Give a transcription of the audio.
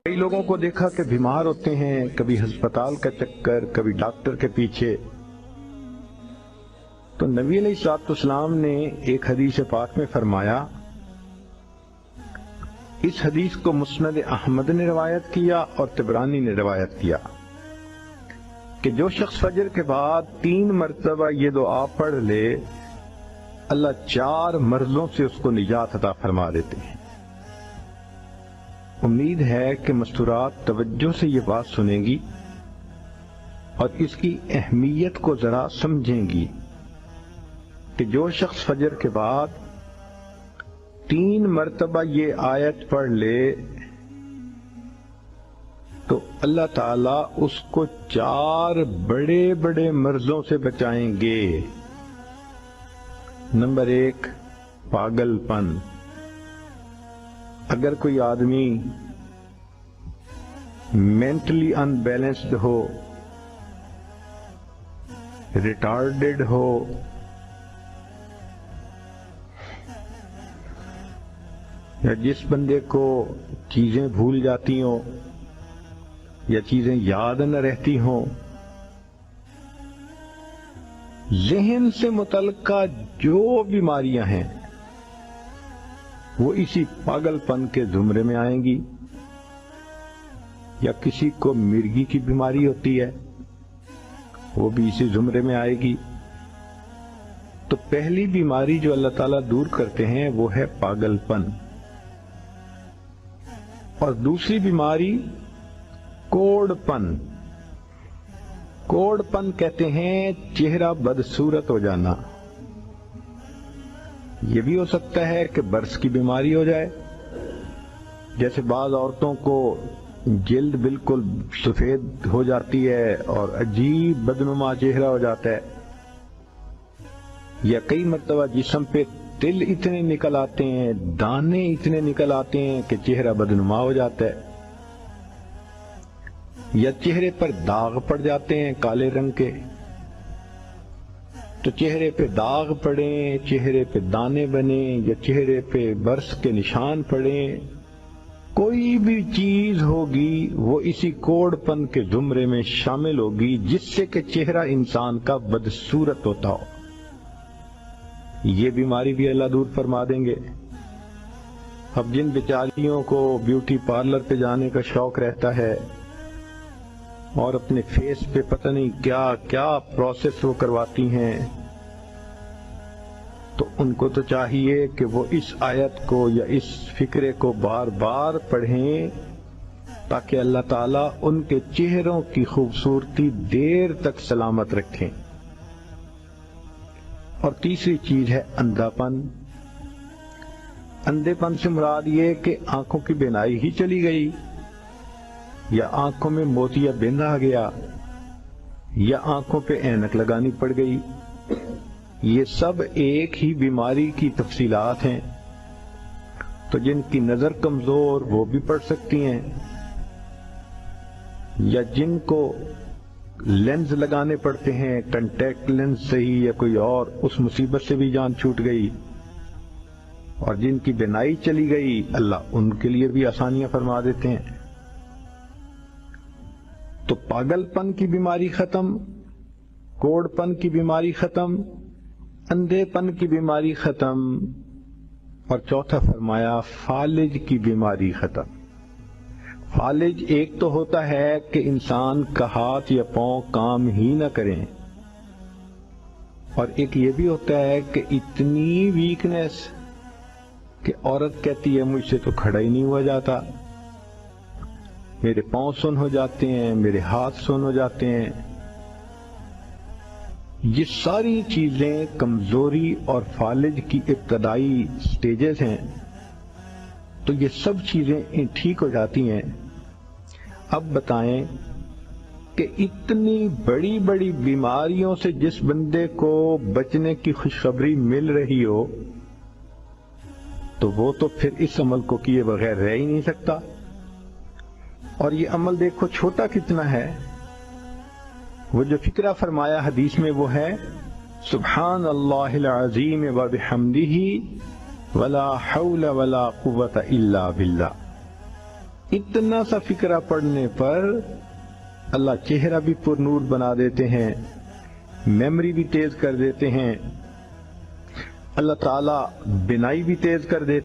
کئی لوگوں کو دیکھا کہ بیمار ہوتے ہیں، کبھی ہسپتال کا چکر، کبھی ڈاکٹر کے پیچھے. تو نبی علیہ الصلوۃ والسلام نے ایک حدیث پاک میں فرمایا، اس حدیث کو مسند احمد نے روایت کیا اور طبرانی نے روایت کیا کہ جو شخص فجر کے بعد 3 مرتبہ یہ دعا پڑھ لے، اللہ 4 مرضوں سے اس کو نجات عطا فرما دیتے ہیں. امید ہے کہ مستورات توجہ سے یہ بات سنیں گی اور اس کی اہمیت کو ذرا سمجھیں گی کہ جو شخص فجر کے بعد 3 مرتبہ یہ آیت پڑھ لے تو اللہ تعالیٰ اس کو 4 بڑے بڑے مرضوں سے بچائیں گے. نمبر 1، پاگل پن. اگر کوئی آدمی مینٹلی ان بیلنسڈ ہو، ریٹارڈڈ ہو، یا جس بندے کو چیزیں بھول جاتی ہوں یا چیزیں یاد نہ رہتی ہوں، ذہن سے متعلقہ جو بیماریاں ہیں وہ اسی پاگل پن کے زمرے میں آئیں گی. یا کسی کو مرگی کی بیماری ہوتی ہے، وہ بھی اسی زمرے میں آئے گی. تو پہلی بیماری جو اللہ تعالیٰ دور کرتے ہیں وہ ہے پاگل پن، اور دوسری بیماری کوڑ پن. کوڑ پن کہتے ہیں چہرہ بدصورت ہو جانا. یہ بھی ہو سکتا ہے کہ برس کی بیماری ہو جائے، جیسے بعض عورتوں کو جلد بالکل سفید ہو جاتی ہے اور عجیب بدنما چہرہ ہو جاتا ہے، یا کئی مرتبہ جسم پہ تل اتنے نکل آتے ہیں، دانے اتنے نکل آتے ہیں کہ چہرہ بدنما ہو جاتا ہے، یا چہرے پر داغ پڑ جاتے ہیں کالے رنگ کے. تو چہرے پہ داغ پڑیں، چہرے پہ دانے بنیں، یا چہرے پہ برس کے نشان پڑیں، کوئی بھی چیز ہوگی وہ اسی کوڑ پن کے زمرے میں شامل ہوگی جس سے کہ چہرہ انسان کا بدصورت ہوتا ہو. یہ بیماری بھی اللہ دور فرما دیں گے. اب جن بیچاریوں کو بیوٹی پارلر پہ جانے کا شوق رہتا ہے اور اپنے فیس پہ پتہ نہیں کیا کیا پروسیس وہ کرواتی ہیں، تو ان کو تو چاہیے کہ وہ اس آیت کو یا اس فکرے کو بار بار پڑھیں تاکہ اللہ تعالیٰ ان کے چہروں کی خوبصورتی دیر تک سلامت رکھیں. اور تیسری چیز ہے اندھا پن. اندھے پن سے مراد یہ کہ آنکھوں کی بینائی ہی چلی گئی، یا آنکھوں میں موتیا بند آ گیا، یا آنکھوں پہ اینک لگانی پڑ گئی. یہ سب ایک ہی بیماری کی تفصیلات ہیں. تو جن کی نظر کمزور وہ بھی پڑھ سکتی ہیں، یا جن کو لینز لگانے پڑتے ہیں، کنٹیکٹ لینز سے ہی یا کوئی اور، اس مصیبت سے بھی جان چھوٹ گئی. اور جن کی بینائی چلی گئی اللہ ان کے لیے بھی آسانیاں فرما دیتے ہیں. تو پاگل پن کی بیماری ختم، کوڑ پن کی بیماری ختم، اندھے پن کی بیماری ختم، اور چوتھا فرمایا فالج کی بیماری ختم. فالج ایک تو ہوتا ہے کہ انسان کا ہاتھ یا پاؤں کام ہی نہ کریں، اور ایک یہ بھی ہوتا ہے کہ اتنی ویکنس کہ عورت کہتی ہے مجھ سے تو کھڑا ہی نہیں ہوا جاتا، میرے پاؤں سن ہو جاتے ہیں، میرے ہاتھ سن ہو جاتے ہیں. یہ ساری چیزیں کمزوری اور فالج کی ابتدائی سٹیجز ہیں. تو یہ سب چیزیں ٹھیک ہو جاتی ہیں. اب بتائیں کہ اتنی بڑی بڑی بیماریوں سے جس بندے کو بچنے کی خوشخبری مل رہی ہو تو وہ تو پھر اس عمل کو کیے بغیر رہ ہی نہیں سکتا. اور یہ عمل دیکھو چھوٹا کتنا ہے. وہ جو فکرہ فرمایا حدیث میں وہ ہے سبحان اللہ العظیم وبحمدہ ولا حول ولا قوت الا باللہ. اتنا سا فقرہ پڑھنے پر اللہ چہرہ بھی پر نور بنا دیتے ہیں، میموری بھی تیز کر دیتے ہیں، اللہ تعالیٰ بینائی بھی تیز کر دیتے ہیں۔